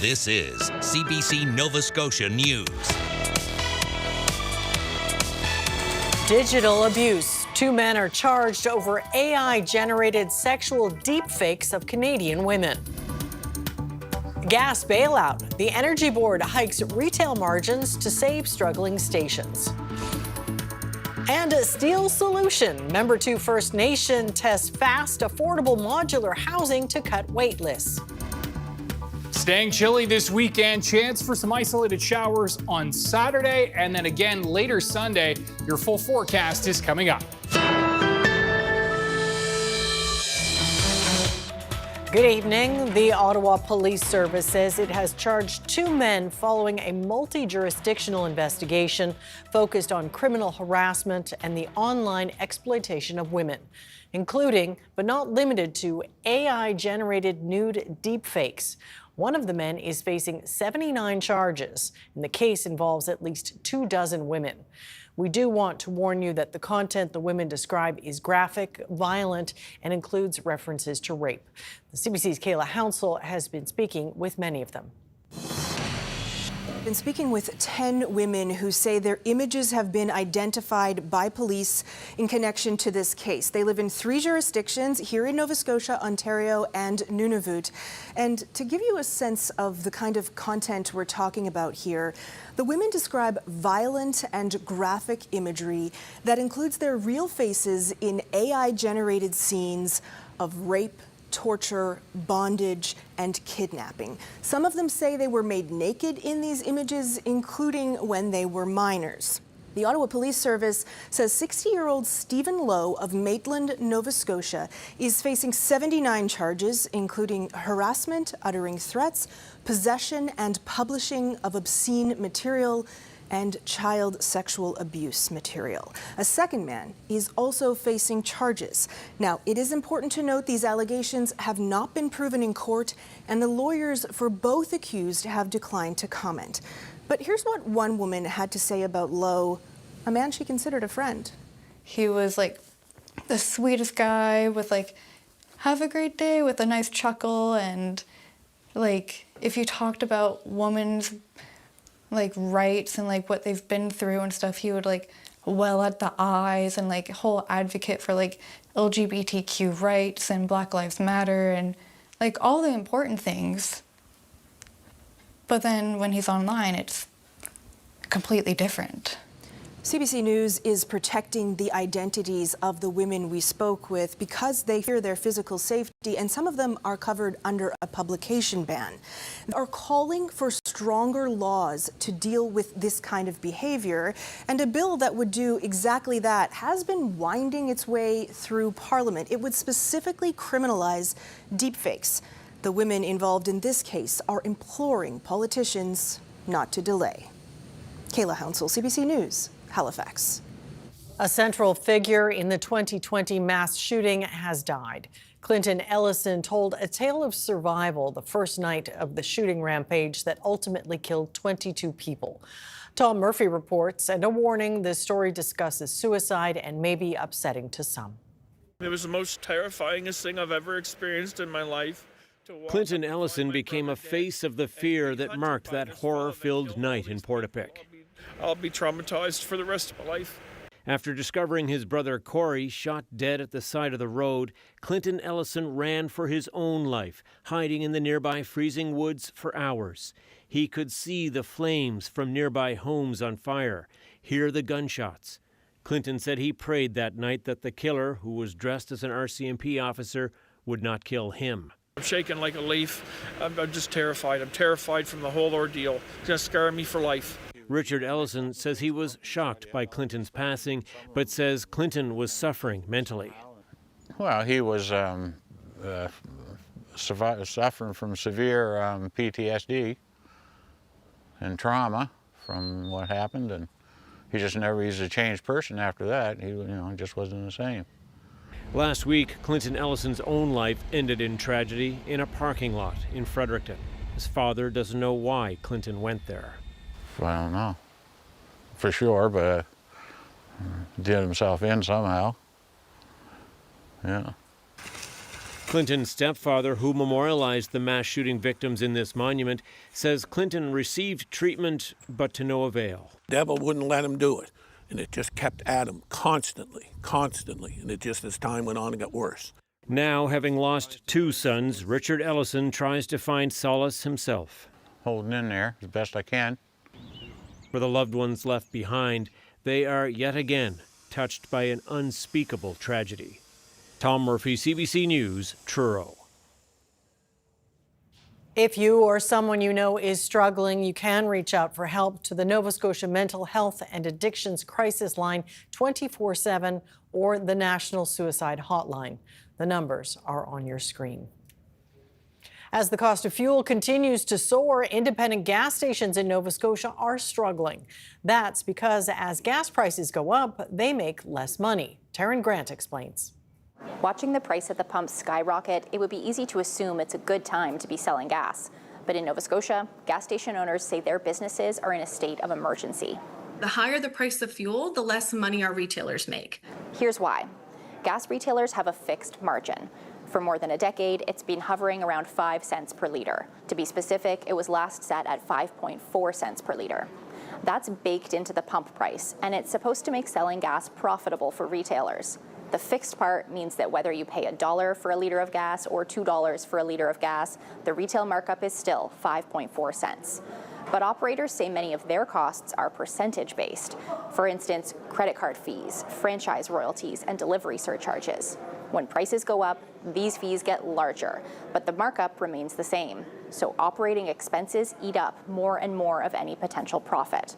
This is CBC Nova Scotia News. Digital abuse. 2 men are charged over AI-generated sexual deepfakes of Canadian women. Gas bailout. The Energy Board hikes retail margins to save struggling stations. And a Steel Solution. Member 2 First Nation tests fast, affordable modular housing to cut wait lists. Staying chilly this weekend, chance for some isolated showers on Saturday, and then again later Sunday. Your full forecast is coming up. Good evening. The Ottawa Police Service says it has charged 2 men following a multi-jurisdictional investigation focused on criminal harassment and the online exploitation of women, including, but not limited to, AI-generated nude deepfakes. One of the men is facing 79 charges, and the case involves at least 24 women. We do want to warn you that the content the women describe is graphic, violent, and includes references to rape. The CBC's Kayla Hounsell has been speaking with many of them. Been speaking with 10 women who say their images have been identified by police in connection to this case. They live in 3 jurisdictions here in Nova Scotia, Ontario, and Nunavut. And to give you a sense of the kind of content we're talking about here, the women describe violent and graphic imagery that includes their real faces in AI-generated scenes of rape, torture, bondage, and kidnapping. Some of them say they were made naked in these images, including when they were minors. The Ottawa Police Service says 60-year-old Stephen Lowe of Maitland, Nova Scotia, is facing 79 charges, including harassment, uttering threats, possession and publishing of obscene material, and child sexual abuse material. A second man is also facing charges. Now, it is important to note these allegations have not been proven in court, and the lawyers for both accused have declined to comment. But here's what one woman had to say about Lowe, a man she considered a friend. He was like the sweetest guy with like, have a great day, with a nice chuckle, and like if you talked about women's like rights and like what they've been through and stuff, he would like well at the eyes and like whole advocate for like LGBTQ rights and Black Lives Matter and like all the important things. But then when he's online, it's completely different. CBC News is protecting the identities of the women we spoke with because they fear their physical safety, and some of them are covered under a publication ban. They are calling for stronger laws to deal with this kind of behavior, and a bill that would do exactly that has been winding its way through Parliament. It would specifically criminalize deepfakes. The women involved in this case are imploring politicians not to delay. Kayla Hounsell, CBC News, Halifax. A central figure in the 2020 mass shooting has died. Clinton Ellison told a tale of survival the first night of the shooting rampage that ultimately killed 22 people. Tom Murphy reports, and a warning, this story discusses suicide and may be upsetting to some. It was the most terrifyingest thing I've ever experienced in my life. Clinton Ellison became a face of the fear that marked that horror-filled night in Portapique. I'll be traumatized for the rest of my life. After discovering his brother Corey shot dead at the side of the road, Clinton Ellison ran for his own life, hiding in the nearby freezing woods for hours. He could see the flames from nearby homes on fire, hear the gunshots. Clinton said he prayed that night that the killer, who was dressed as an RCMP officer, would not kill him. I'm shaking like a leaf. I'm just terrified. I'm terrified from the whole ordeal. It's going to scar me for life. Richard Ellison says he was shocked by Clinton's passing, but says Clinton was suffering mentally. Well, he was suffering from severe PTSD and trauma from what happened, and he just never was a changed person after that. He, just wasn't the same. Last week, Clinton Ellison's own life ended in tragedy in a parking lot in Fredericton. His father doesn't know why Clinton went there. I don't know for sure, but did himself in somehow. Yeah. Clinton's stepfather, who memorialized the mass shooting victims in this monument, says Clinton received treatment, but to no avail. Devil wouldn't let him do it, and it just kept at him constantly, and it just, as time went on, it got worse. Now, having lost 2 sons, Richard Ellison tries to find solace himself. Holding in there as best I can. For the loved ones left behind, they are yet again touched by an unspeakable tragedy. Tom Murphy, CBC News, Truro. If you or someone you know is struggling, you can reach out for help to the Nova Scotia Mental Health and Addictions Crisis Line 24/7 or the National Suicide Hotline. The numbers are on your screen. As the cost of fuel continues to soar, independent gas stations in Nova Scotia are struggling. That's because as gas prices go up, they make less money. Taryn Grant explains. Watching the price at the pump skyrocket, it would be easy to assume it's a good time to be selling gas. But in Nova Scotia, gas station owners say their businesses are in a state of emergency. The higher the price of fuel, the less money our retailers make. Here's why. Gas retailers have a fixed margin. For more than a decade, it's been hovering around 5 cents per litre. To be specific, it was last set at 5.4 cents per litre. That's baked into the pump price, and it's supposed to make selling gas profitable for retailers. The fixed part means that whether you pay $1 for a litre of gas or $2 for a litre of gas, the retail markup is still 5.4 cents. But operators say many of their costs are percentage-based. For instance, credit card fees, franchise royalties, and delivery surcharges. When prices go up, these fees get larger, but the markup remains the same. So operating expenses eat up more and more of any potential profit.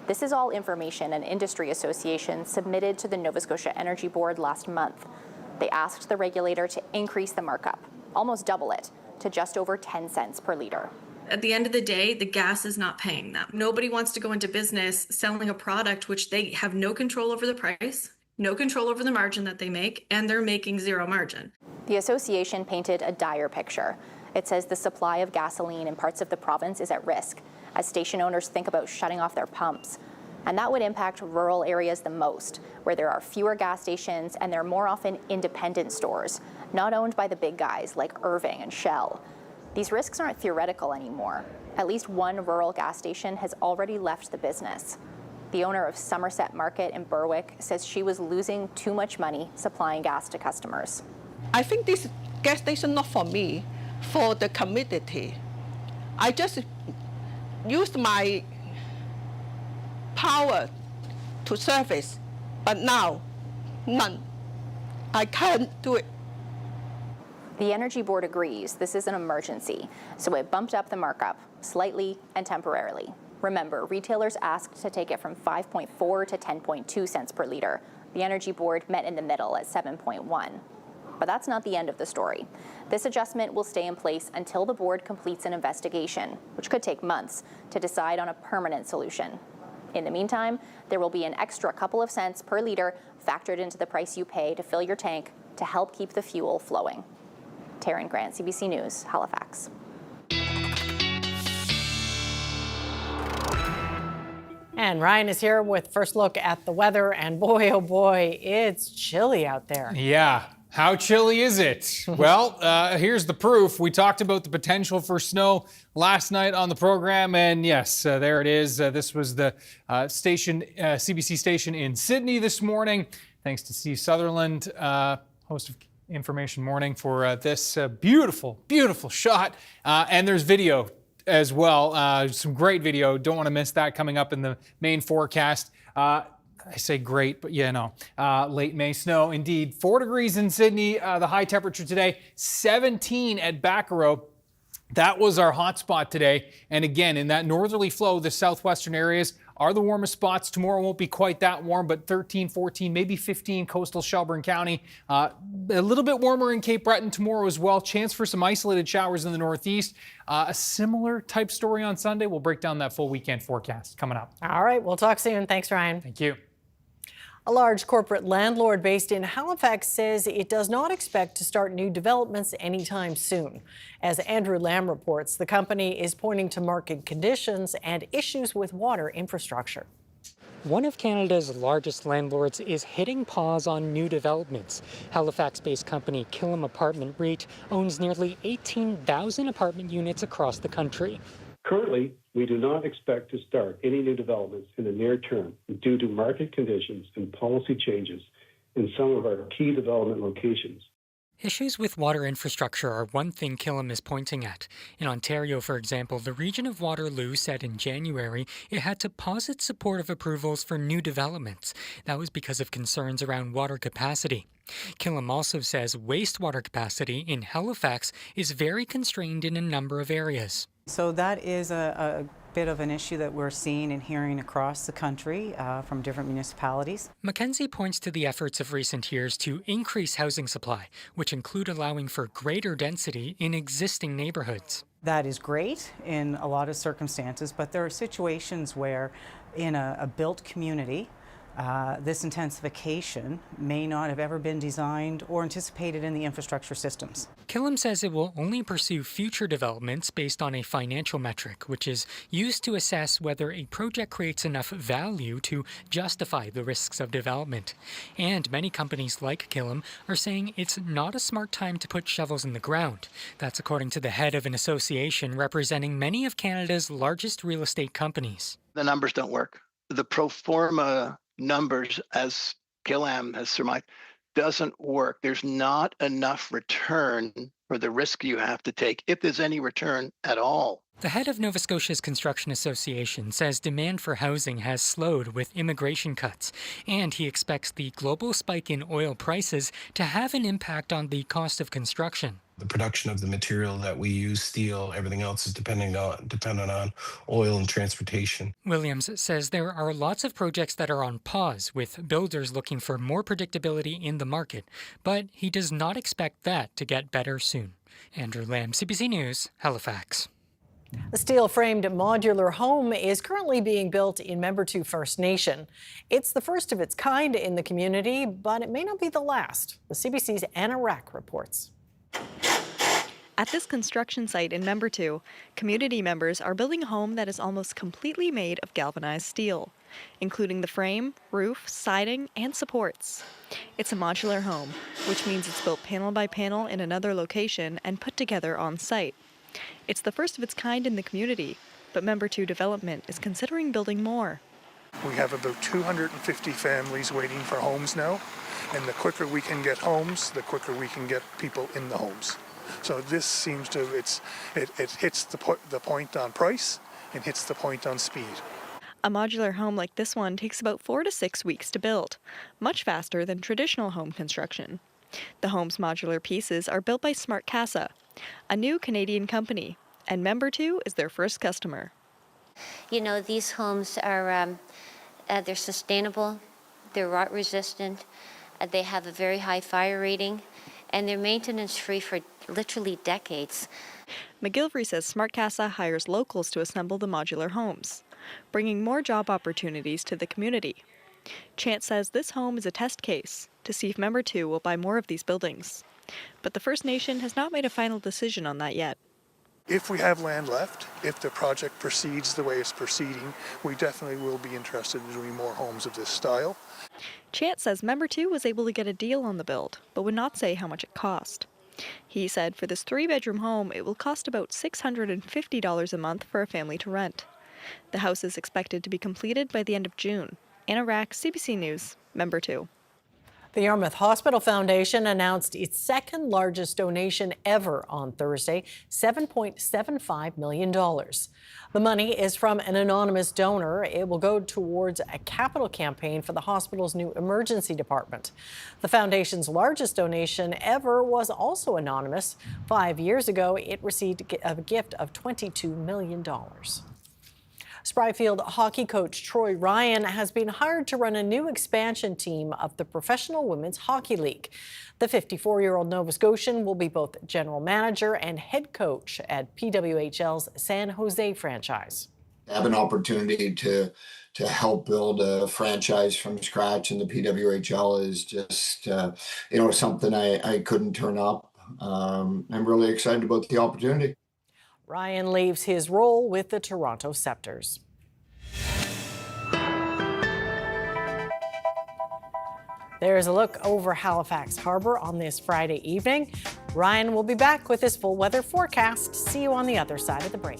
This is all information an industry association submitted to the Nova Scotia Energy Board last month. They asked the regulator to increase the markup, almost double it, to just over 10 cents per litre. At the end of the day, the gas is not paying them. Nobody wants to go into business selling a product which they have no control over the price, no control over the margin that they make, and they're making zero margin. The association painted a dire picture. It says the supply of gasoline in parts of the province is at risk as station owners think about shutting off their pumps. And that would impact rural areas the most, where there are fewer gas stations and they're more often independent stores, not owned by the big guys like Irving and Shell. These risks aren't theoretical anymore. At least one rural gas station has already left the business. The owner of Somerset Market in Berwick says she was losing too much money supplying gas to customers. I think this gas station not for me, for the community. I just used my power to service, but now, none. I can't do it. The Energy Board agrees this is an emergency, so it bumped up the markup slightly and temporarily. Remember, retailers asked to take it from 5.4 to 10.2 cents per litre. The Energy Board met in the middle at 7.1. But that's not the end of the story. This adjustment will stay in place until the board completes an investigation, which could take months, to decide on a permanent solution. In the meantime, there will be an extra couple of cents per litre factored into the price you pay to fill your tank to help keep the fuel flowing. Taryn Grant, CBC News, Halifax. And Ryan is here with first look at the weather, and boy, oh boy, it's chilly out there. Yeah. How chilly is it? Well, here's the proof. We talked about the potential for snow last night on the program, and yes, there it is. This was the CBC station in Sydney this morning. Thanks to Steve Sutherland, host of Information Morning, for this beautiful, beautiful shot. And there's video as well. Some great video. Don't want to miss that coming up in the main forecast. I say great, but yeah, no. Late May snow, indeed. 4 degrees in Sydney, the high temperature today. 17 at Baccaro. That was our hot spot today. And again, in that northerly flow, the southwestern areas are the warmest spots. Tomorrow won't be quite that warm, but 13, 14, maybe 15 coastal Shelburne County. A little bit warmer in Cape Breton tomorrow as well. Chance for some isolated showers in the northeast. A similar type story on Sunday. We'll break down that full weekend forecast coming up. All right, we'll talk soon. Thanks, Ryan. Thank you. A large corporate landlord based in Halifax says it does not expect to start new developments anytime soon. As Andrew Lamb reports, the company is pointing to market conditions and issues with water infrastructure. One of Canada's largest landlords is hitting pause on new developments. Halifax-based company Killam Apartment REIT owns nearly 18,000 apartment units across the country. Currently, we do not expect to start any new developments in the near term due to market conditions and policy changes in some of our key development locations. Issues with water infrastructure are one thing Killam is pointing at. In Ontario, for example, the region of Waterloo said in January it had to pause its support of approvals for new developments. That was because of concerns around water capacity. Killam also says wastewater capacity in Halifax is very constrained in a number of areas. So that is a bit of an issue that we're seeing and hearing across the country from different municipalities. Mackenzie points to the efforts of recent years to increase housing supply, which include allowing for greater density in existing neighborhoods. That is great in a lot of circumstances, but there are situations where in a built community, this intensification may not have ever been designed or anticipated in the infrastructure systems. Killam says it will only pursue future developments based on a financial metric, which is used to assess whether a project creates enough value to justify the risks of development. And many companies like Killam are saying it's not a smart time to put shovels in the ground. That's according to the head of an association representing many of Canada's largest real estate companies. The numbers don't work. The pro forma numbers, as Killam has surmised, doesn't work. There's not enough return for the risk you have to take, if there's any return at all. The head of Nova Scotia's Construction Association says demand for housing has slowed with immigration cuts, and he expects the global spike in oil prices to have an impact on the cost of construction. The production of the material that we use, steel, everything else is dependent on oil and transportation. Williams says there are lots of projects that are on pause, with builders looking for more predictability in the market, but he does not expect that to get better soon. Andrew Lamb, CBC News, Halifax. A steel-framed modular home is currently being built in Membertou First Nation. It's the first of its kind in the community, but it may not be the last. The CBC's Anna Rack reports. At this construction site in Membertou, community members are building a home that is almost completely made of galvanized steel, including the frame, roof, siding, and supports. It's a modular home, which means it's built panel by panel in another location and put together on site. It's the first of its kind in the community, but Membertou Development is considering building more. We have about 250 families waiting for homes now, and the quicker we can get homes, the quicker we can get people in the homes. So this seems to, it hits the point on price and hits the point on speed. A modular home like this one takes about 4 to 6 weeks to build, much faster than traditional home construction. The home's modular pieces are built by Smart Casa, a new Canadian company, and Membertou is their first customer. You know, these homes are, they're sustainable, they're rot resistant, they have a very high fire rating, and they're maintenance free for literally decades. McGilvery says Smart Casa hires locals to assemble the modular homes, bringing more job opportunities to the community. Chance says this home is a test case to see if Membertou will buy more of these buildings. But the First Nation has not made a final decision on that yet. If we have land left, if the project proceeds the way it's proceeding, we definitely will be interested in doing more homes of this style. Chance says Membertou was able to get a deal on the build, but would not say how much it cost. He said for this 3-bedroom home, it will cost about $650 a month for a family to rent. The house is expected to be completed by the end of June. Anna Rack, CBC News, Membertou. The Yarmouth Hospital Foundation announced its second largest donation ever on Thursday, $7.75 million. The money is from an anonymous donor. It will go towards a capital campaign for the hospital's new emergency department. The foundation's largest donation ever was also anonymous. 5 years ago, it received a gift of $22 million. Spryfield hockey coach Troy Ryan has been hired to run a new expansion team of the Professional Women's Hockey League. The 54-year-old Nova Scotian will be both general manager and head coach at PWHL's San Jose franchise. I have an opportunity to help build a franchise from scratch in the PWHL is just something I couldn't turn up. I'm really excited about the opportunity. Ryan leaves his role with the Toronto Scepters. There's a look over Halifax Harbor on this Friday evening. Ryan will be back with his full weather forecast. See you on the other side of the break.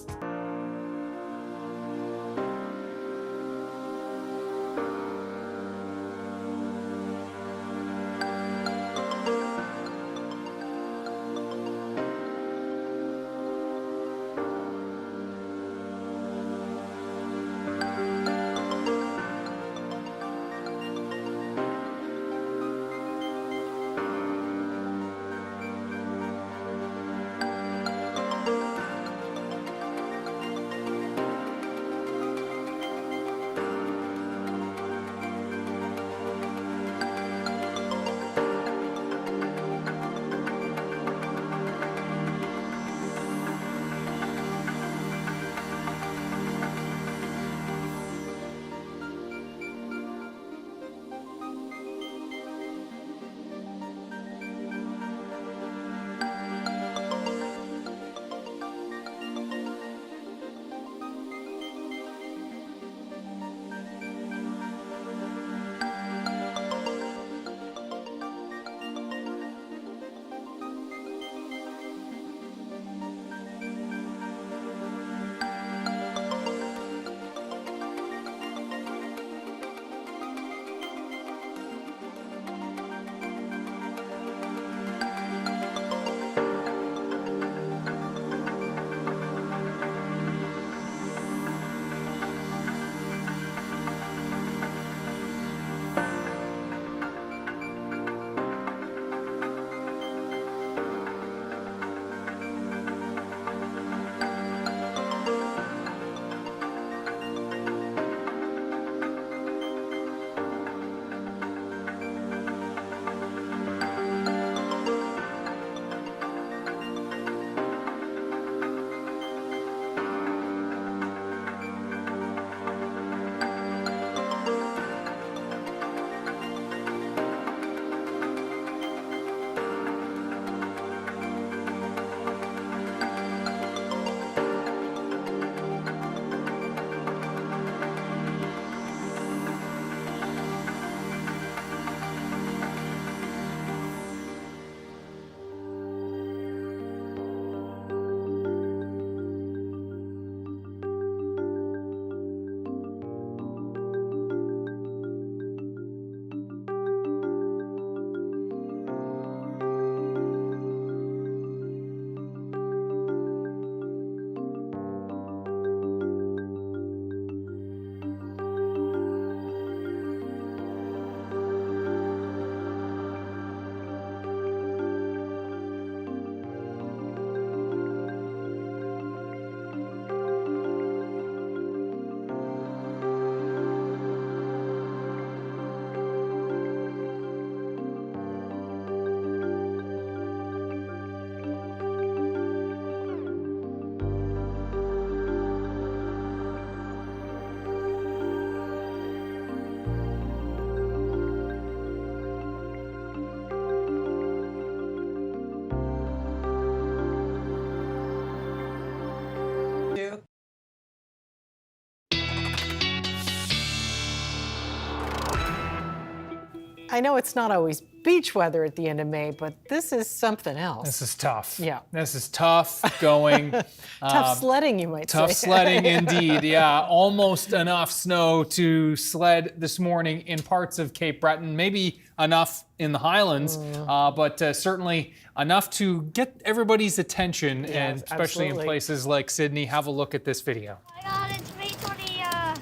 I know it's not always beach weather at the end of May, but this is something else. This is tough. Yeah. This is tough going. Tough sledding, you might say. Tough sledding indeed, yeah. Almost enough snow to sled this morning in parts of Cape Breton. Maybe enough in the Highlands, but certainly enough to get everybody's attention, and especially in places like Sydney. Have a look at this video. Oh my God, it's May 29.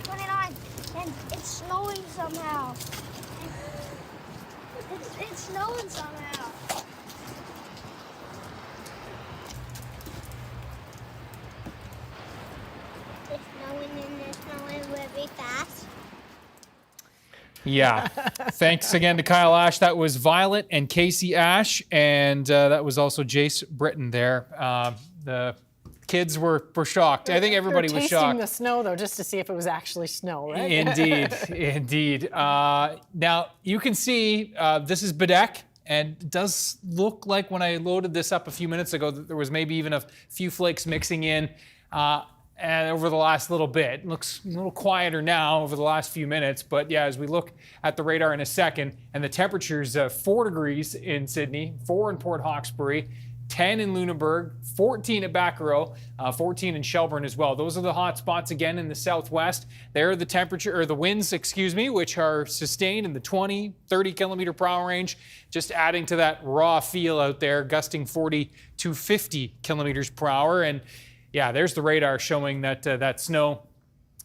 29, and it's snowing somehow. It's snowing somehow. It's snowing and it's snowing very fast. Yeah. Thanks again to Kyle Ash. That was Violet and Casey Ash, and that was also Jace Britton there. The kids were shocked. I think everybody was shocked. Tasting the snow, though, just to see if it was actually snow, right? Indeed, indeed. Now, you can see this is Bedeque, and it does look like when I loaded this up a few minutes ago that there was maybe even a few flakes mixing in. over the last little bit. It looks a little quieter now over the last few minutes, but yeah, as we look at the radar in a second, and the temperatures 4 degrees in Sydney, 4 in Port Hawkesbury, 10 in Lunenburg, 14 at Bacaro, 14 in Shelburne as well. Those are the hot spots again in the southwest. There are the temperature, or the winds, which are sustained in the 20, 30 kilometer per hour range, just adding to that raw feel out there, gusting 40 to 50 kilometers per hour. And yeah, there's the radar showing that that snow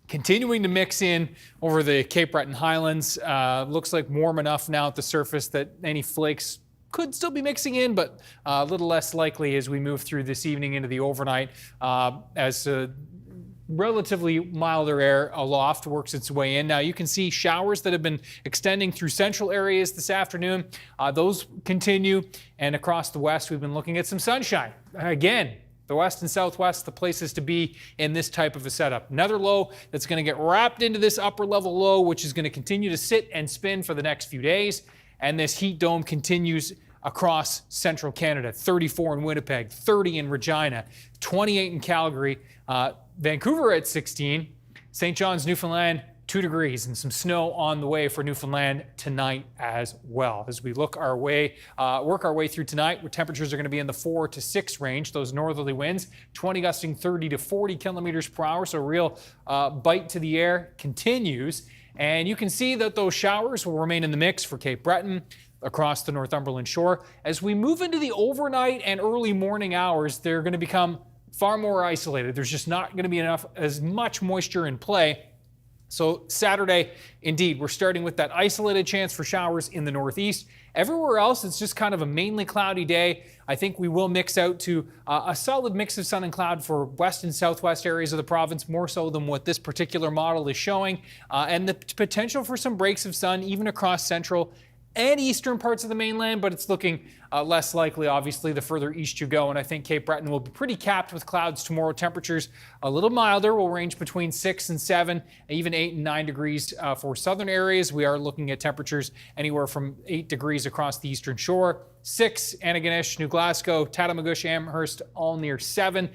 continuing to mix in over the Cape Breton Highlands. Looks like warm enough now at the surface that any flakes could still be mixing in, but a little less likely as we move through this evening into the overnight, as relatively milder air aloft works its way in. Now you can see showers that have been extending through central areas this afternoon. Those continue, and across the west we've been looking at some sunshine. Again, the west and southwest, the places to be in this type of a setup. Another low that's going to get wrapped into this upper level low, which is going to continue to sit and spin for the next few days. And this heat dome continues across central Canada. 34 in Winnipeg, 30 in Regina, 28 in Calgary, Vancouver at 16, St. John's, Newfoundland, 2 degrees, and some snow on the way for Newfoundland tonight as well. As we work our way through tonight, where temperatures are going to be in the 4 to 6 range, those northerly winds, 20 gusting 30 to 40 kilometers per hour, so a real bite to the air continues. And you can see that those showers will remain in the mix for Cape Breton, across the Northumberland shore. As we move into the overnight and early morning hours, they're going to become far more isolated. There's just not going to be as much moisture in play. So Saturday, indeed, we're starting with that isolated chance for showers in the northeast. Everywhere else, it's just kind of a mainly cloudy day. I think we will mix out to a solid mix of sun and cloud for west and southwest areas of the province, more so than what this particular model is showing, and the potential for some breaks of sun even across central and eastern parts of the mainland, but it's looking less likely, obviously, the further east you go. And I think Cape Breton will be pretty capped with clouds tomorrow. Temperatures a little milder, will range between 6 and 7, even 8 and 9 degrees for southern areas. We are looking at temperatures anywhere from 8 degrees across the eastern shore. 6, Antigonish, New Glasgow, Tattamagush, Amherst, all near 7. In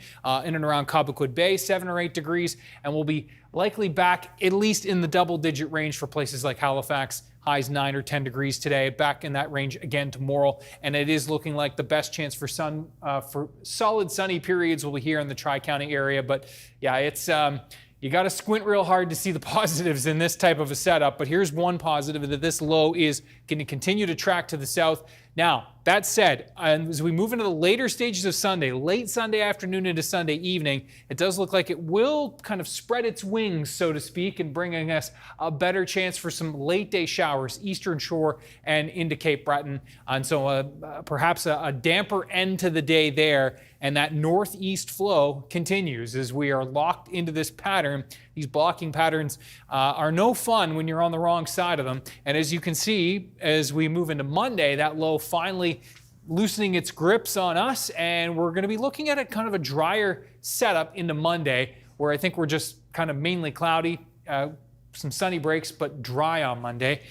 and around Cobequid Bay, 7 or 8 degrees. And we'll be likely back at least in the double-digit range for places like Halifax. Highs 9 or 10 degrees today, back in that range again tomorrow. And it is looking like the best chance for sun, for solid sunny periods will be here in the Tri-County area. But yeah, it's you got to squint real hard to see the positives in this type of a setup. But here's one positive, that this low is going to continue to track to the south. Now, that said, as we move into the later stages of Sunday, late Sunday afternoon into Sunday evening, it does look like it will kind of spread its wings, so to speak, and bringing us a better chance for some late day showers, eastern shore and into Cape Breton. And so perhaps a damper end to the day there. And that northeast flow continues as we are locked into this pattern. These blocking patterns are no fun when you're on the wrong side of them. And as you can see, as we move into Monday, that low finally loosening its grips on us, and we're going to be looking at a kind of a drier setup into Monday, where I think we're just kind of mainly cloudy, some sunny breaks, but dry on Monday.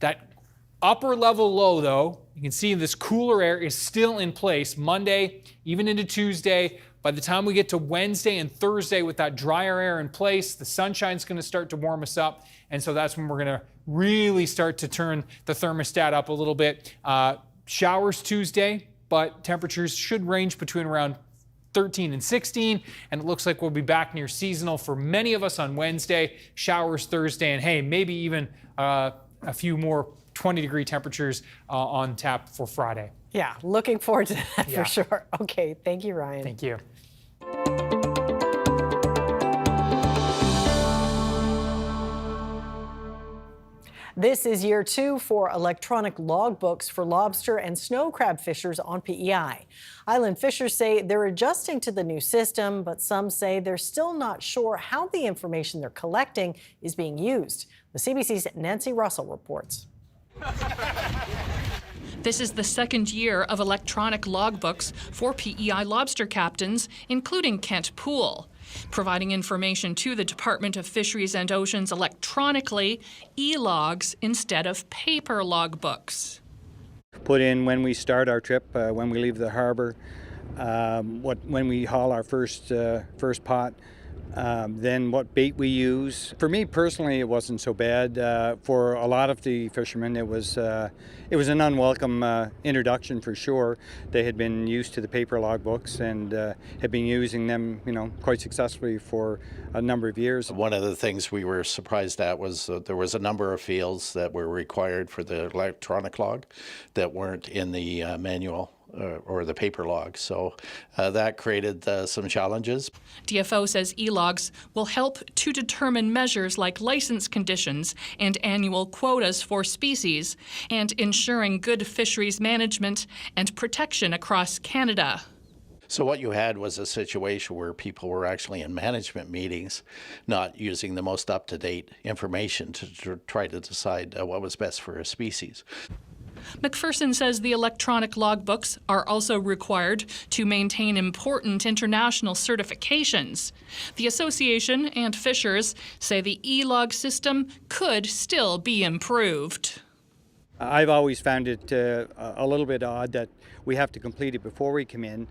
That upper level low, though, you can see this cooler air is still in place Monday, even into Tuesday. By the time we get to Wednesday and Thursday with that drier air in place, the sunshine's going to start to warm us up. And so that's when we're going to really start to turn the thermostat up a little bit. Showers Tuesday, but temperatures should range between around 13 and 16. And it looks like we'll be back near seasonal for many of us on Wednesday. Showers Thursday, and hey, maybe even a few more 20-degree temperatures on tap for Friday. Yeah, looking forward to that for sure. Okay, thank you, Ryan. Thank you. This is year 2 for electronic logbooks for lobster and snow crab fishers on PEI. Island fishers say they're adjusting to the new system, but some say they're still not sure how the information they're collecting is being used. The CBC's Nancy Russell reports. This is the second year of electronic logbooks for PEI lobster captains, including Kent Poole. Providing information to the Department of Fisheries and Oceans electronically, e-logs instead of paper logbooks. Put in when we start our trip, when we leave the harbor, when we haul our first pot, then what bait we use. For me personally, it wasn't so bad. For a lot of the fishermen, it was an unwelcome introduction for sure. They had been used to the paper logbooks and had been using them, quite successfully for a number of years. One of the things we were surprised at was there was a number of fields that were required for the electronic log that weren't in the manual or the paper log. So that created some challenges. DFO says e-logs will help to determine measures like license conditions and annual quotas for species, and ensuring good fisheries management and protection across Canada. So what you had was a situation where people were actually in management meetings, not using the most up-to-date information to try to decide what was best for a species. McPherson says the electronic logbooks are also required to maintain important international certifications. The association and fishers say the e-log system could still be improved. I've always found it a little bit odd that we have to complete it before we come in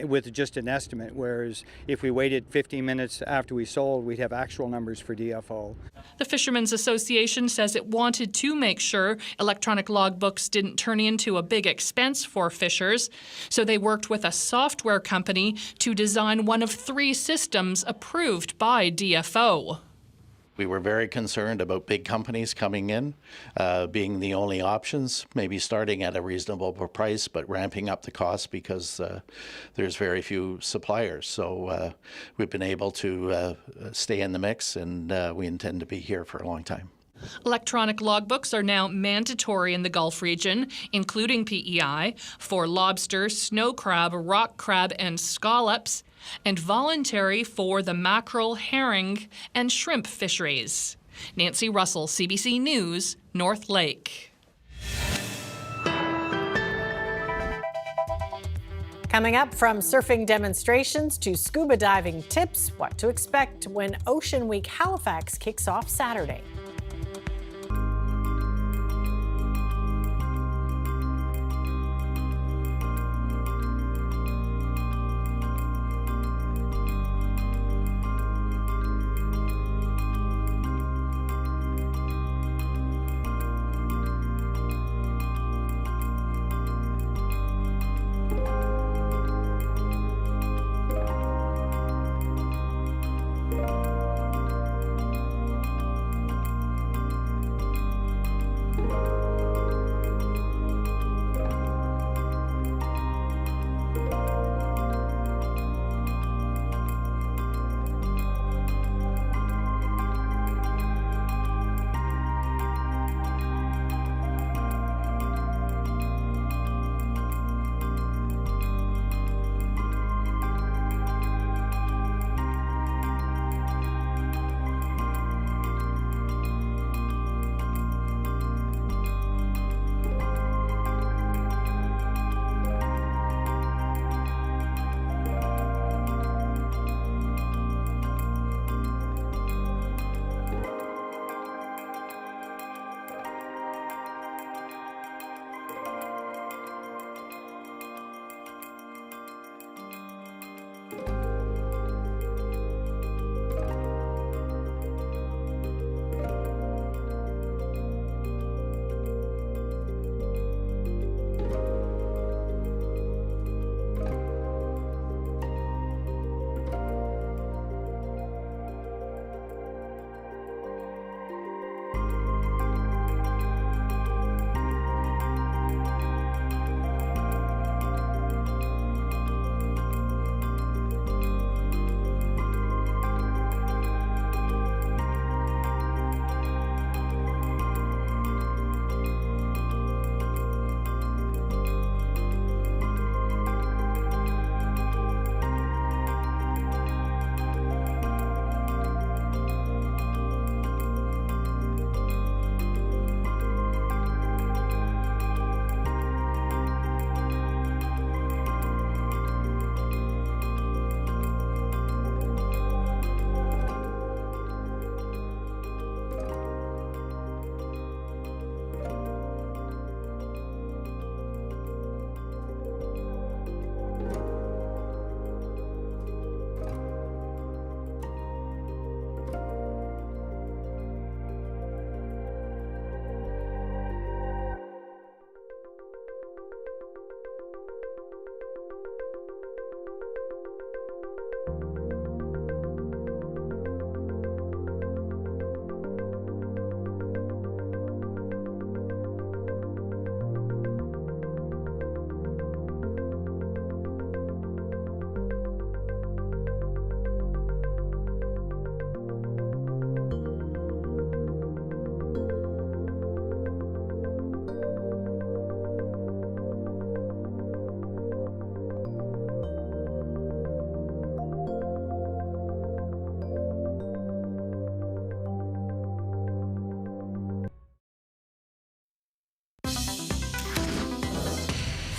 with just an estimate, whereas if we waited 15 minutes after we sold, we'd have actual numbers for DFO. The Fishermen's Association says it wanted to make sure electronic logbooks didn't turn into a big expense for fishers, so they worked with a software company to design one of 3 systems approved by DFO. We were very concerned about big companies coming in, being the only options, maybe starting at a reasonable price, but ramping up the cost because there's very few suppliers. So we've been able to stay in the mix, and we intend to be here for a long time. Electronic logbooks are now mandatory in the Gulf region, including PEI, for lobster, snow crab, rock crab, and scallops, and voluntary for the mackerel, herring, and shrimp fisheries. Nancy Russell, CBC News, North Lake. Coming up, from surfing demonstrations to scuba diving tips, what to expect when Ocean Week Halifax kicks off Saturday.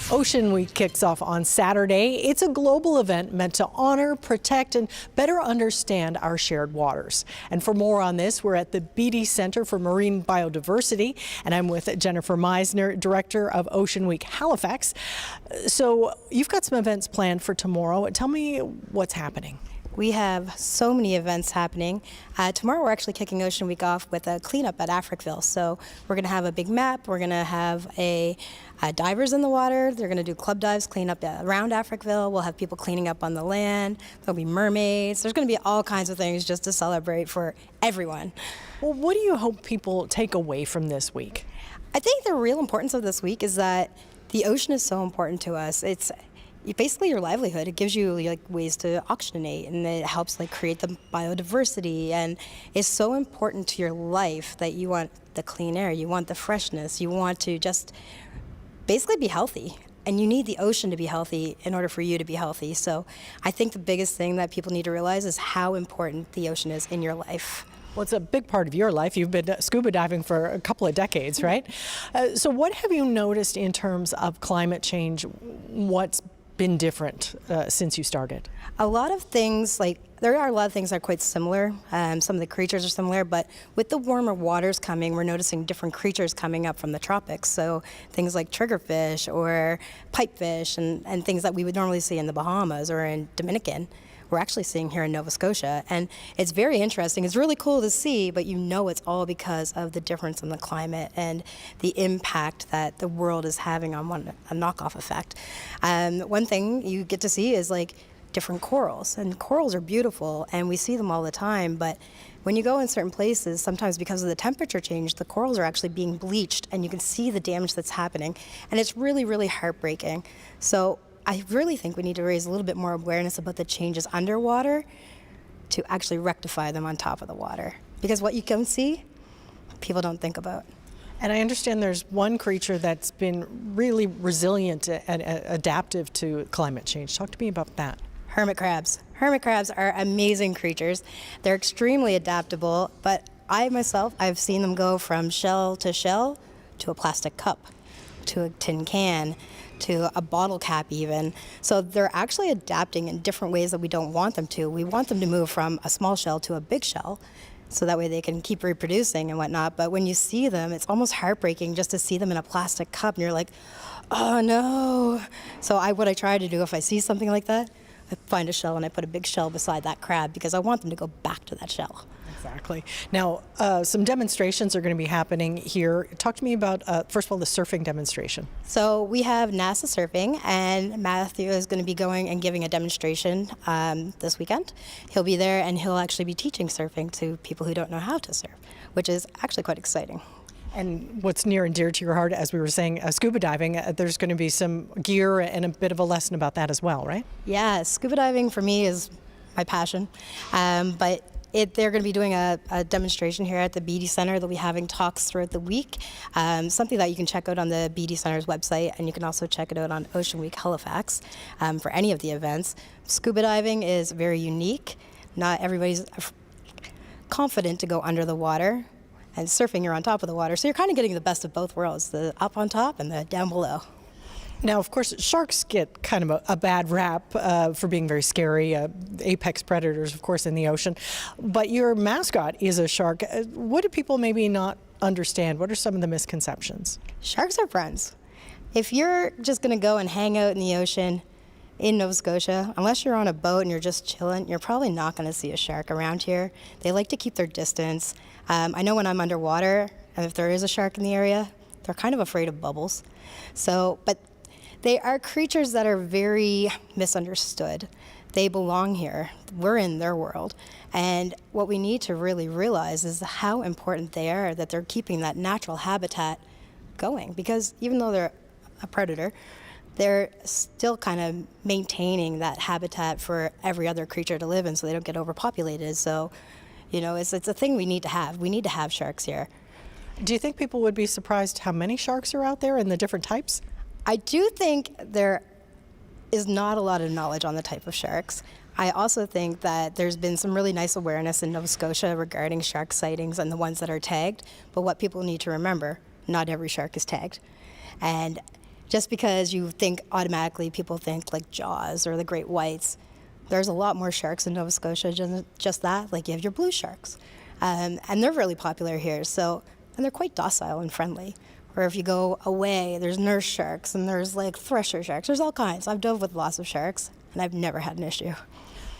Ocean Week kicks off on Saturday. It's a global event meant to honor, protect, and better understand our shared waters. And for more on this, we're at the Beatty Center for Marine Biodiversity, and I'm with Jennifer Meisner, Director of Ocean Week Halifax. So you've got some events planned for tomorrow. Tell me what's happening. We have so many events happening. Tomorrow we're actually kicking Ocean Week off with a cleanup at Africville. So we're going to have a big map. We're going to have divers in the water. They're going to do club dives, clean up around Africville. We'll have people cleaning up on the land. There'll be mermaids. There's going to be all kinds of things just to celebrate for everyone. Well, what do you hope people take away from this week? I think the real importance of this week is that the ocean is so important to us. It's basically your livelihood. It gives you ways to oxygenate, and it helps create the biodiversity, and it's so important to your life that you want the clean air, you want the freshness, you want to just basically be healthy, and you need the ocean to be healthy in order for you to be healthy. So I think the biggest thing that people need to realize is how important the ocean is in your life. Well, it's a big part of your life. You've been scuba diving for a couple of decades, right? So what have you noticed in terms of climate change? What's been different since you started? A lot of things, there are a lot of things that are quite similar. Some of the creatures are similar, but with the warmer waters coming, we're noticing different creatures coming up from the tropics. So things like triggerfish or pipefish and things that we would normally see in the Bahamas or in Dominican, we're actually seeing here in Nova Scotia. And it's very interesting. It's really cool to see, but you know it's all because of the difference in the climate and the impact that the world is having on a knockoff effect. One thing you get to see is different corals, and corals are beautiful and we see them all the time, but when you go in certain places, sometimes because of the temperature change, the corals are actually being bleached and you can see the damage that's happening, and it's really, really heartbreaking. So I really think we need to raise a little bit more awareness about the changes underwater to actually rectify them on top of the water. Because what you can see, people don't think about. And I understand there's one creature that's been really resilient and adaptive to climate change. Talk to me about that. Hermit crabs. Hermit crabs are amazing creatures. They're extremely adaptable, but I've seen them go from shell to a plastic cup, to a tin can, to a bottle cap even. So they're actually adapting in different ways that we don't want them to. We want them to move from a small shell to a big shell, so that way they can keep reproducing and whatnot. But when you see them, it's almost heartbreaking just to see them in a plastic cup, and you're like, oh no. So what I try to do if I see something like that, I find a shell and I put a big shell beside that crab because I want them to go back to that shell. Exactly. Now, some demonstrations are going to be happening here. Talk to me about, first of all, the surfing demonstration. So we have NASA surfing, and Matthew is going to be going and giving a demonstration this weekend. He'll be there, and he'll actually be teaching surfing to people who don't know how to surf, which is actually quite exciting. And what's near and dear to your heart, as we were saying, scuba diving, there's going to be some gear and a bit of a lesson about that as well, right? Yeah, scuba diving for me is my passion, but they're going to be doing a demonstration here at the Beatty Center. They'll be having talks throughout the week, something that you can check out on the Beatty Center's website, and you can also check it out on Ocean Week Halifax for any of the events. Scuba diving is very unique. Not everybody's confident to go under the water, and surfing, you're on top of the water. So you're kind of getting the best of both worlds, the up on top and the down below. Now, of course, sharks get kind of a bad rap for being very scary, apex predators, of course, in the ocean. But your mascot is a shark. What do people maybe not understand? What are some of the misconceptions? Sharks are friends. If you're just going to go and hang out in the ocean in Nova Scotia, unless you're on a boat and you're just chilling, you're probably not going to see a shark around here. They like to keep their distance. I know when I'm underwater, and if there is a shark in the area, they're kind of afraid of bubbles. But they are creatures that are very misunderstood. They belong here. We're in their world. And what we need to really realize is how important they are, that they're keeping that natural habitat going. Because even though they're a predator, they're still kind of maintaining that habitat for every other creature to live in so they don't get overpopulated. So, it's a thing we need to have. We need to have sharks here. Do you think people would be surprised how many sharks are out there and the different types? I do think there is not a lot of knowledge on the type of sharks. I also think that there's been some really nice awareness in Nova Scotia regarding shark sightings and the ones that are tagged. But what people need to remember, not every shark is tagged. And Just because you think automatically, people think like Jaws or the great whites. There's a lot more sharks in Nova Scotia than just that. Like you have your blue sharks, and they're really popular here. So, and they're quite docile and friendly. Or if you go away, there's nurse sharks and there's like thresher sharks. There's all kinds. I've dove with lots of sharks and I've never had an issue.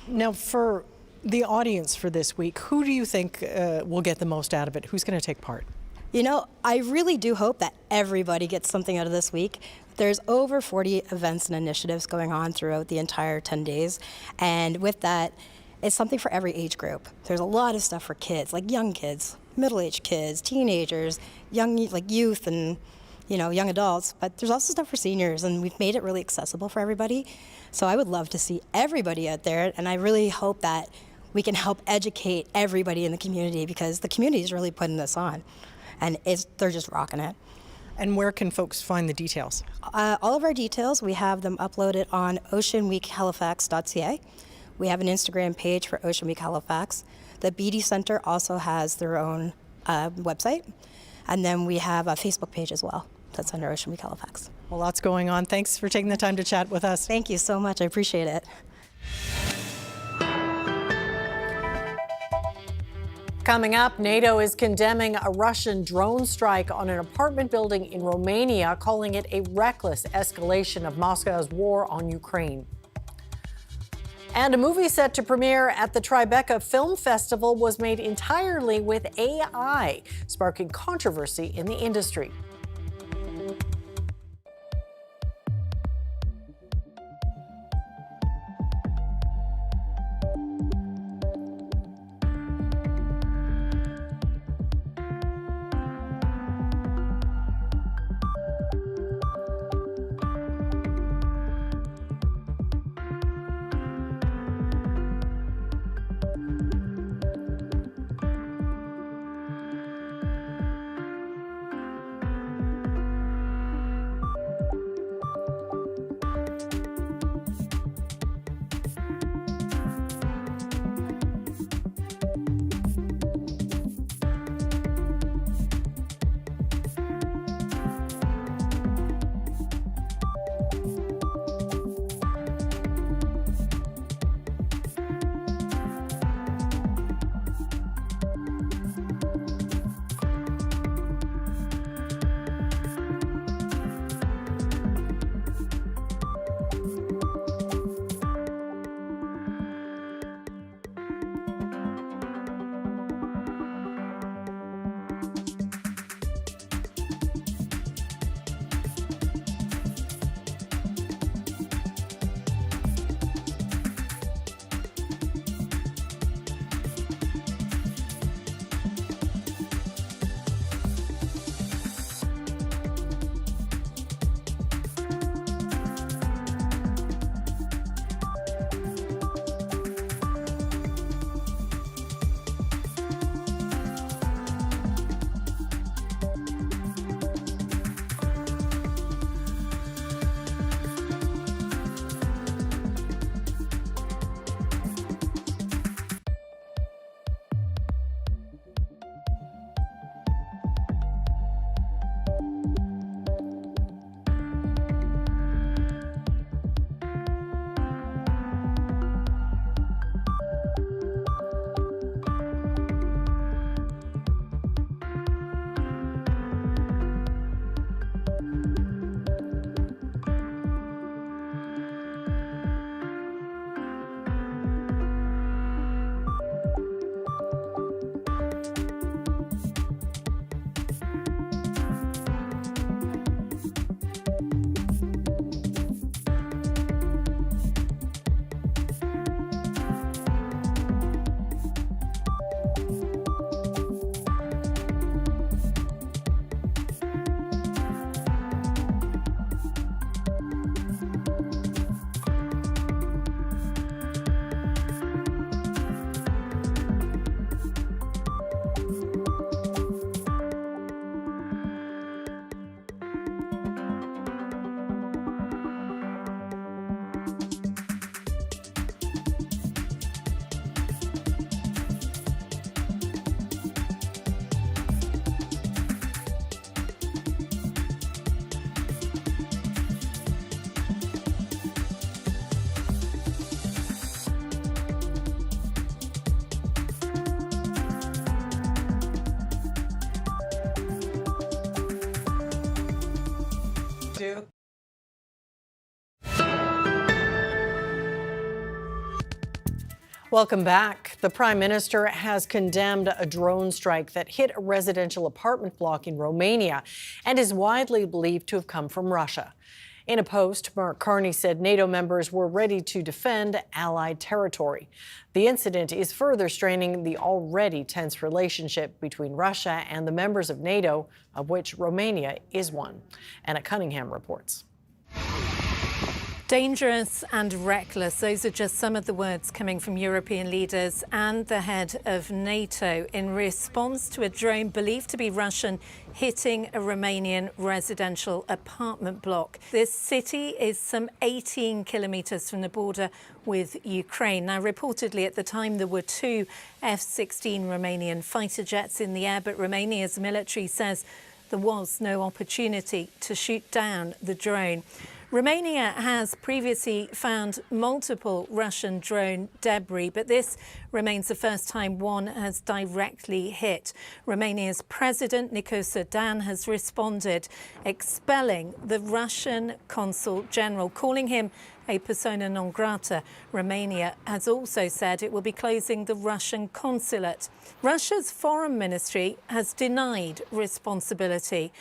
Now, for the audience for this week, who do you think will get the most out of it? Who's going to take part? You know, I really do hope that everybody gets something out of this week. There's over 40 events and initiatives going on throughout the entire 10 days. And with that, it's something for every age group. There's a lot of stuff for kids, like young kids, middle-aged kids, teenagers, young, like youth and, you know, young adults. But there's also stuff for seniors, and we've made it really accessible for everybody. So I would love to see everybody out there, and I really hope that we can help educate everybody in the community, because the community is really putting this on. And they're just rocking it. And where can folks find the details? All of our details, we have them uploaded on oceanweekhalifax.ca. We have an Instagram page for Ocean Week Halifax. The BD Centre also has their own website. And then we have a Facebook page as well that's under Ocean Week Halifax. Well, lots going on. Thanks for taking the time to chat with us. Thank you so much. I appreciate it. Coming up, NATO is condemning a Russian drone strike on an apartment building in Romania, calling it a reckless escalation of Moscow's war on Ukraine. And a movie set to premiere at the Tribeca Film Festival was made entirely with AI, sparking controversy in the industry. Welcome back. The Prime Minister has condemned a drone strike that hit a residential apartment block in Romania and is widely believed to have come from Russia. In a post, Mark Carney said NATO members were ready to defend Allied territory. The incident is further straining the already tense relationship between Russia and the members of NATO, of which Romania is one. Anna Cunningham reports. Dangerous and reckless. Those are just some of the words coming from European leaders and the head of NATO in response to a drone believed to be Russian hitting a Romanian residential apartment block. This city is some 18 kilometres from the border with Ukraine. Now, reportedly at the time there were 2 F-16 Romanian fighter jets in the air, but Romania's military says there was no opportunity to shoot down the drone. Romania has previously found multiple Russian drone debris, but this remains the first time one has directly hit. Romania's President Nicu Sădan has responded, expelling the Russian Consul General, calling him a persona non grata. Romania has also said it will be closing the Russian consulate. Russia's foreign ministry has denied responsibility.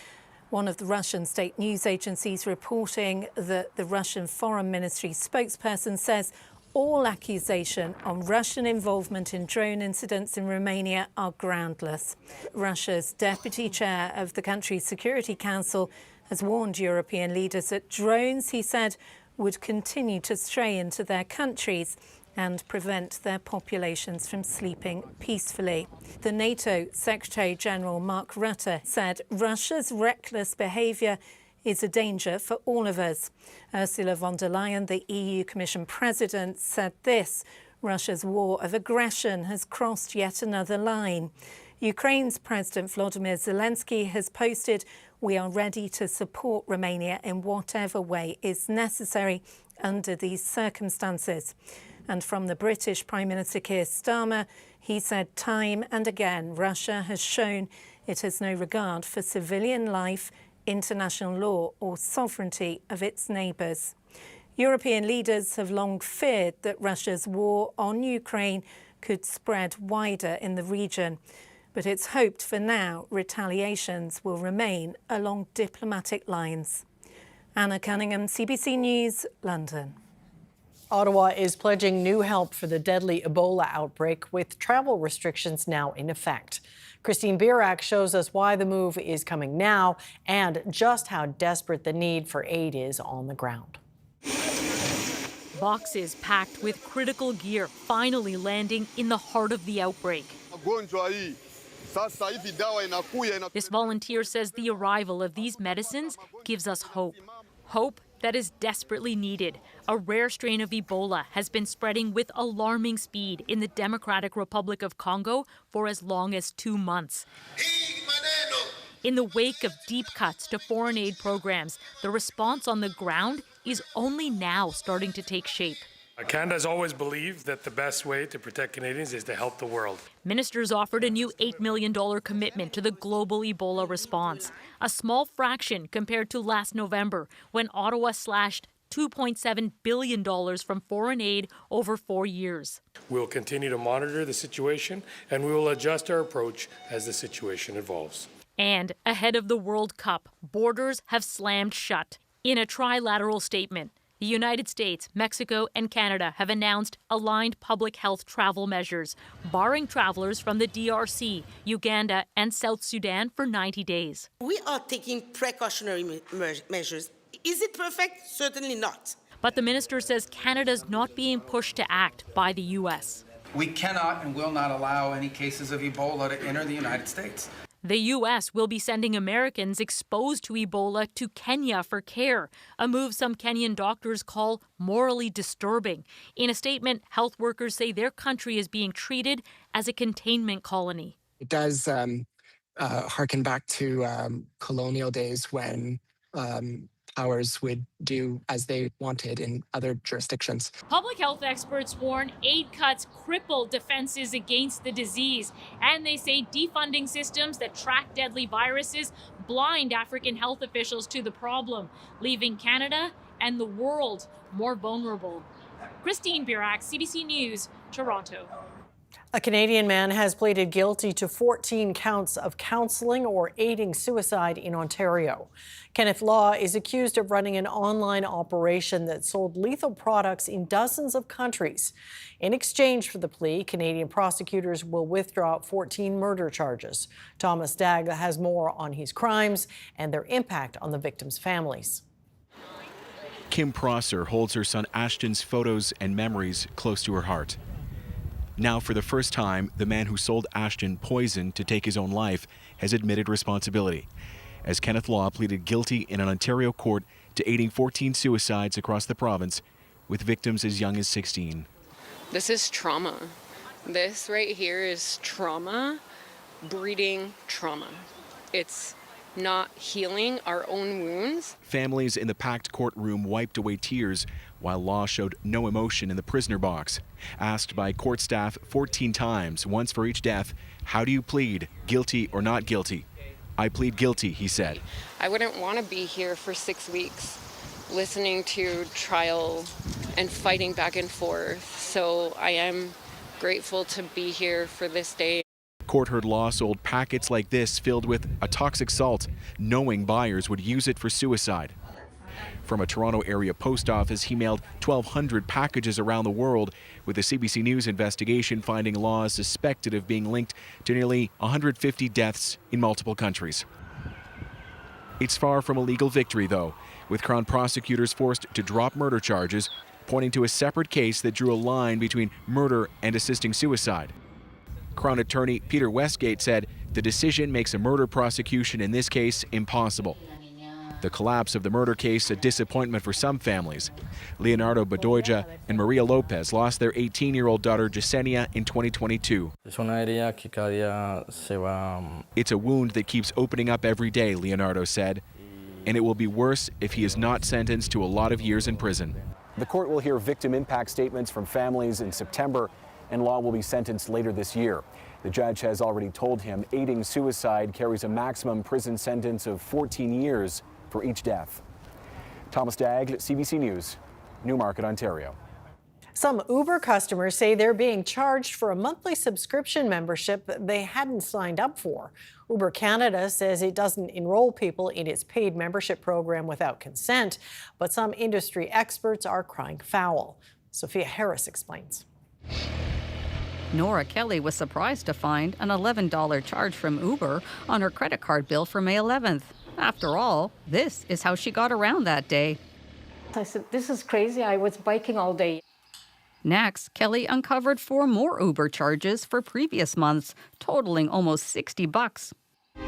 One of the Russian state news agencies reporting that the Russian Foreign Ministry spokesperson says all accusation on Russian involvement in drone incidents in Romania are groundless. Russia's deputy chair of the country's Security Council has warned European leaders that drones, he said, would continue to stray into their countries and prevent their populations from sleeping peacefully. The NATO Secretary-General Mark Rutte said Russia's reckless behaviour is a danger for all of us. Ursula von der Leyen, the EU Commission President, said this: Russia's war of aggression has crossed yet another line. Ukraine's President Volodymyr Zelensky has posted, "We are ready to support Romania in whatever way is necessary under these circumstances." And from the British Prime Minister Keir Starmer, he said time and again Russia has shown it has no regard for civilian life, international law or sovereignty of its neighbours. European leaders have long feared that Russia's war on Ukraine could spread wider in the region. But it's hoped for now retaliations will remain along diplomatic lines. Anna Cunningham, CBC News, London. Ottawa is pledging new help for the deadly Ebola outbreak, with travel restrictions now in effect. Christine Birak shows us why the move is coming now and just how desperate the need for aid is on the ground. Boxes packed with critical gear finally landing in the heart of the outbreak. This volunteer says the arrival of these medicines gives us hope. Hope that is desperately needed. A rare strain of Ebola has been spreading with alarming speed in the Democratic Republic of Congo for as long as 2 months. In the wake of deep cuts to foreign aid programs, the response on the ground is only now starting to take shape. Canada has always believed that the best way to protect Canadians is to help the world. Ministers offered a new $8 million commitment to the global Ebola response, a small fraction compared to last November, when Ottawa slashed $2.7 billion from foreign aid over 4 years. We'll continue to monitor the situation, and we will adjust our approach as the situation evolves. And ahead of the World Cup, borders have slammed shut. In a trilateral statement, the United States, Mexico, and Canada have announced aligned public health travel measures, barring travelers from the DRC, Uganda, and South Sudan for 90 days. We are taking precautionary measures. Is it perfect? Certainly not. But the minister says Canada's not being pushed to act by the U.S. We cannot and will not allow any cases of Ebola to enter the United States. The U.S. will be sending Americans exposed to Ebola to Kenya for care, a move some Kenyan doctors call morally disturbing. In a statement, health workers say their country is being treated as a containment colony. It does harken back to colonial days when powers would do as they wanted in other jurisdictions. Public health experts warn aid cuts cripple defenses against the disease, and they say defunding systems that track deadly viruses blind African health officials to the problem, leaving Canada and the world more vulnerable. Christine Birak, CBC News, Toronto. A Canadian man has pleaded guilty to 14 counts of counseling or aiding suicide in Ontario. Kenneth Law is accused of running an online operation that sold lethal products in dozens of countries. In exchange for the plea, Canadian prosecutors will withdraw 14 murder charges. Thomas Dagg has more on his crimes and their impact on the victims' families. Kim Prosser holds her son Ashton's photos and memories close to her heart. Now, for the first time, the man who sold Ashton poison to take his own life has admitted responsibility, as Kenneth Law pleaded guilty in an Ontario court to aiding 14 suicides across the province, with victims as young as 16. This is trauma. This right here is trauma breeding trauma. It's not healing our own wounds. Families in the packed courtroom wiped away tears while Law showed no emotion in the prisoner box. Asked by court staff 14 times, once for each death, how do you plead, guilty or not guilty? I plead guilty, he said. I wouldn't want to be here for 6 weeks listening to trial and fighting back and forth. So I am grateful to be here for this day. Court heard Law sold packets like this filled with a toxic salt, knowing buyers would use it for suicide. From a Toronto area post office, he mailed 1,200 packages around the world, with the CBC News investigation finding Law suspected of being linked to nearly 150 deaths in multiple countries. It's far from a legal victory, though, with Crown prosecutors forced to drop murder charges, pointing to a separate case that drew a line between murder and assisting suicide. Crown attorney Peter Westgate said the decision makes a murder prosecution in this case impossible. The collapse of the murder case a disappointment for some families. Leonardo Bedoya and Maria Lopez lost their 18-year-old daughter Yesenia in 2022. It's a wound that keeps opening up every day, Leonardo said, and it will be worse if he is not sentenced to a lot of years in prison. The court will hear victim impact statements from families in September, and Law will be sentenced later this year. The judge has already told him aiding suicide carries a maximum prison sentence of 14 years for each death. Thomas Dagg, CBC News, Newmarket, Ontario. Some Uber customers say they're being charged for a monthly subscription membership they hadn't signed up for. Uber Canada says it doesn't enroll people in its paid membership program without consent, but some industry experts are crying foul. Sophia Harris explains. Nora Kelly was surprised to find an $11 charge from Uber on her credit card bill for May 11th. After all, this is how she got around that day. I said, this is crazy. I was biking all day. Next, Kelly uncovered 4 more Uber charges for previous months, totaling almost $60.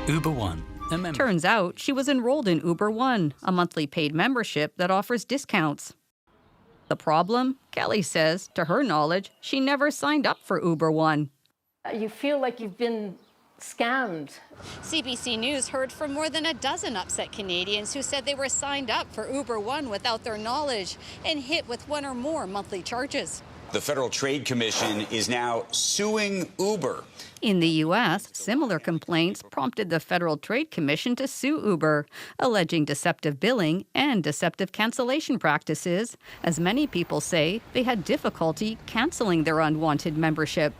Uber One. Turns out she was enrolled in Uber One, a monthly paid membership that offers discounts. The problem? Kelly says, to her knowledge, she never signed up for Uber One. You feel like you've been scammed. CBC News heard from more than a dozen upset Canadians who said they were signed up for Uber One without their knowledge and hit with 1 or more monthly charges. The Federal Trade Commission is now suing Uber. In the U.S., similar complaints prompted the Federal Trade Commission to sue Uber, alleging deceptive billing and deceptive cancellation practices, as many people say they had difficulty canceling their unwanted membership.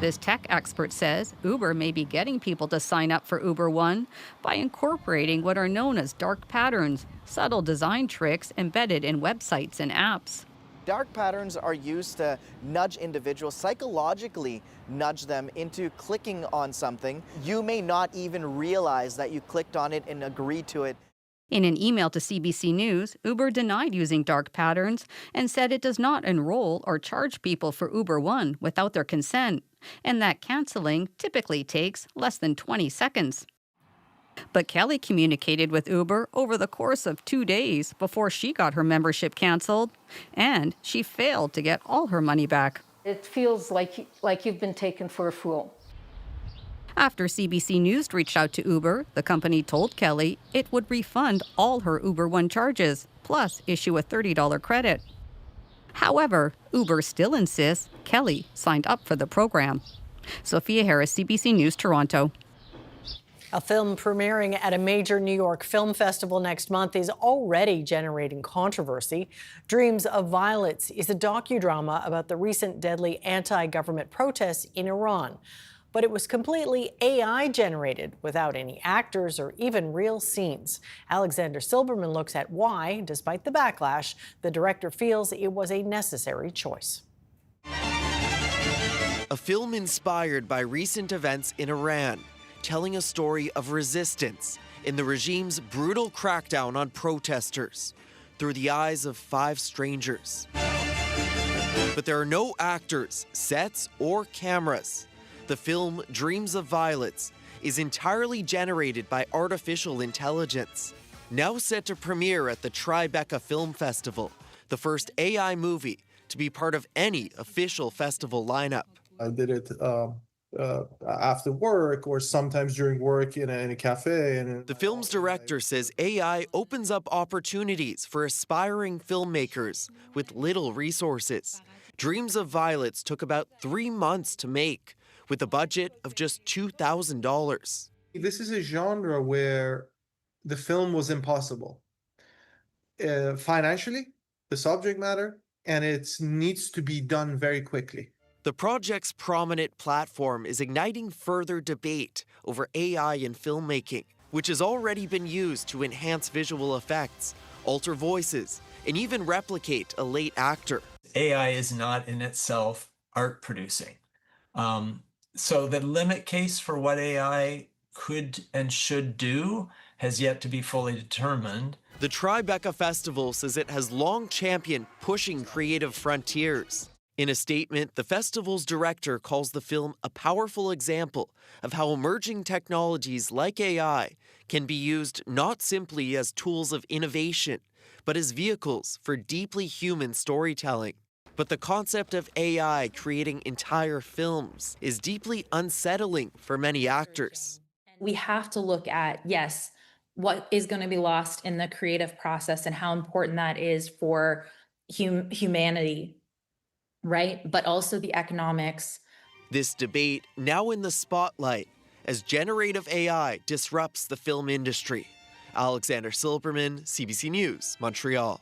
This tech expert says Uber may be getting people to sign up for Uber One by incorporating what are known as dark patterns, subtle design tricks embedded in websites and apps. Dark patterns are used to nudge individuals, psychologically nudge them into clicking on something. You may not even realize that you clicked on it and agreed to it. In an email to CBC News, Uber denied using dark patterns and said it does not enroll or charge people for Uber One without their consent, and that canceling typically takes less than 20 seconds. But Kelly communicated with Uber over the course of 2 days before she got her membership canceled, and she failed to get all her money back. It feels like you've been taken for a fool. After CBC News reached out to Uber, the company told Kelly it would refund all her Uber One charges, plus issue a $30 credit. However, Uber still insists Kelly signed up for the program. Sophia Harris, CBC News, Toronto. A film premiering at a major New York film festival next month is already generating controversy. Dreams of Violets is a docudrama about the recent deadly anti-government protests in Iran. But it was completely AI generated without any actors or even real scenes. Alexander Silberman looks at why, despite the backlash, the director feels it was a necessary choice. A film inspired by recent events in Iran, telling a story of resistance in the regime's brutal crackdown on protesters through the eyes of 5 strangers. But there are no actors, sets, or cameras. The film Dreams of Violets is entirely generated by artificial intelligence. Now set to premiere at the Tribeca Film Festival, the first AI movie to be part of any official festival lineup. I did it after work or sometimes during work in a cafe. The film's director says AI opens up opportunities for aspiring filmmakers with little resources. Dreams of Violets took about 3 months to make, with a budget of just $2,000. This is a genre where the film was impossible. Financially, the subject matter, and it needs to be done very quickly. The project's prominent platform is igniting further debate over AI in filmmaking, which has already been used to enhance visual effects, alter voices, and even replicate a late actor. AI is not in itself art producing. So the limit case for what AI could and should do has yet to be fully determined. The Tribeca Festival says it has long championed pushing creative frontiers. In a statement, the festival's director calls the film a powerful example of how emerging technologies like AI can be used not simply as tools of innovation, but as vehicles for deeply human storytelling. But the concept of AI creating entire films is deeply unsettling for many actors. We have to look at, yes, what is going to be lost in the creative process and how important that is for humanity, right? But also the economics. This debate now in the spotlight as generative AI disrupts the film industry. Alexander Silberman, CBC News, Montreal.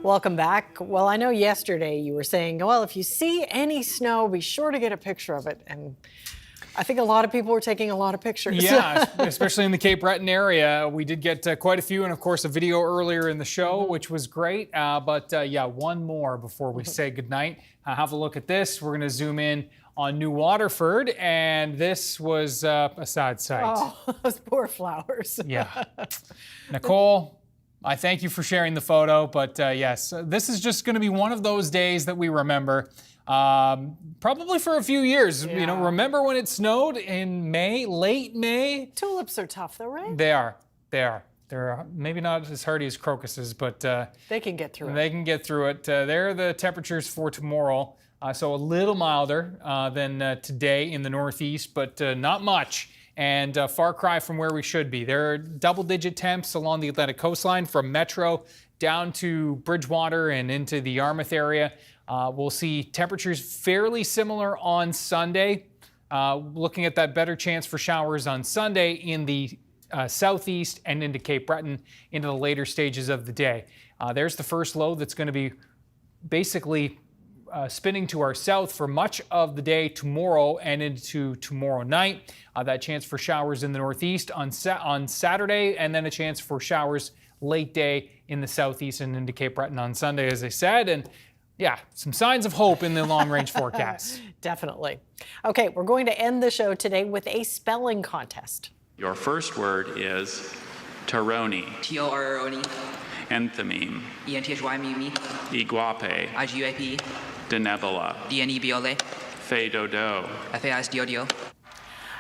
Welcome back. Well, I know yesterday you were saying, well, if you see any snow, be sure to get a picture of it. And I think a lot of people were taking a lot of pictures. Yeah, especially in the Cape Breton area. We did get quite a few, and of course a video earlier in the show, which was great. But one more before we say goodnight. Have a look at this. We're going to zoom in on New Waterford, and this was a sad sight. Oh, those poor flowers. Yeah. Nicole, I thank you for sharing the photo, but yes, this is just going to be one of those days that we remember, probably for a few years. Yeah. You know, remember when it snowed in May, late May? Tulips are tough though, right? They are. They're maybe not as hardy as crocuses, but they can get through it. They can get through it. There are the temperatures for tomorrow, so a little milder than today in the northeast, but not much. And far cry from where we should be. There are double-digit temps along the Atlantic coastline from Metro down to Bridgewater and into the Yarmouth area. We'll see temperatures fairly similar on Sunday. Looking at that better chance for showers on Sunday in the southeast and into Cape Breton into the later stages of the day. There's the first low that's going to be basically spinning to our south for much of the day tomorrow and into tomorrow night. That chance for showers in the northeast on Saturday, and then a chance for showers late day in the southeast and into Cape Breton on Sunday, as I said. And yeah, some signs of hope in the long-range forecast. Definitely. Okay, we're going to end the show today with a spelling contest. Your first word is Taroni. T-O-R-O-N-E. Enthymeme. E-N-T-H-Y-M-E-M-E. Iguape. I-G-U-A-P. Denebola. D-N-E-B-O-L-A. Fay-do-do. F-A-S-D-O-D-O.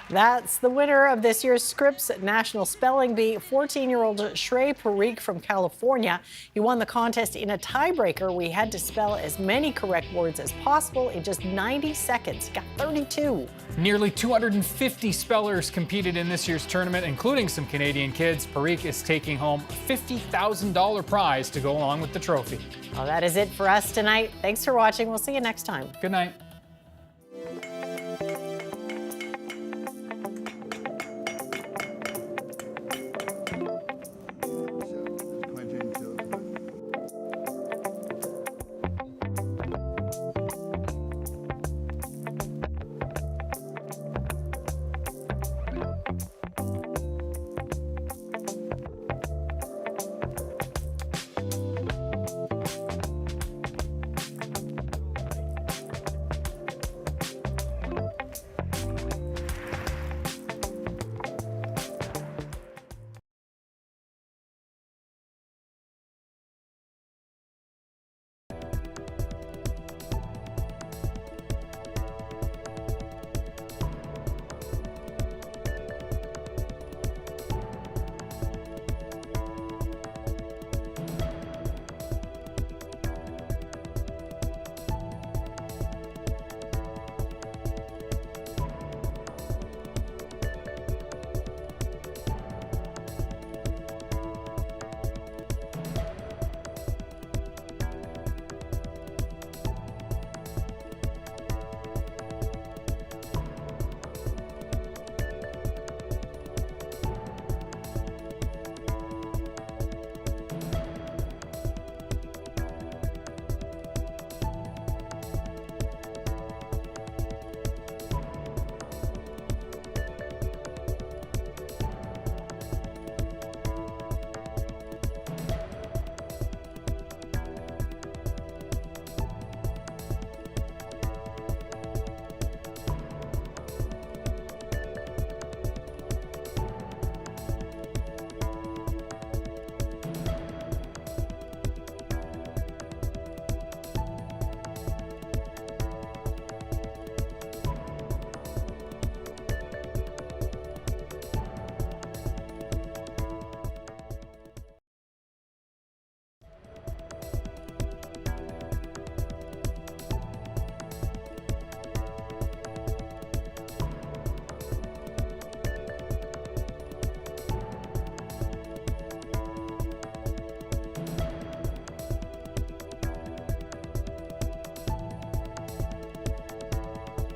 That's the winner of this year's Scripps National Spelling Bee, 14-year-old Shrey Parikh from California. He won the contest in a tiebreaker. We had to spell as many correct words as possible in just 90 seconds. He got 32. Nearly 250 spellers competed in this year's tournament, including some Canadian kids. Parikh is taking home a $50,000 prize to go along with the trophy. Well, that is it for us tonight. Thanks for watching. We'll see you next time. Good night.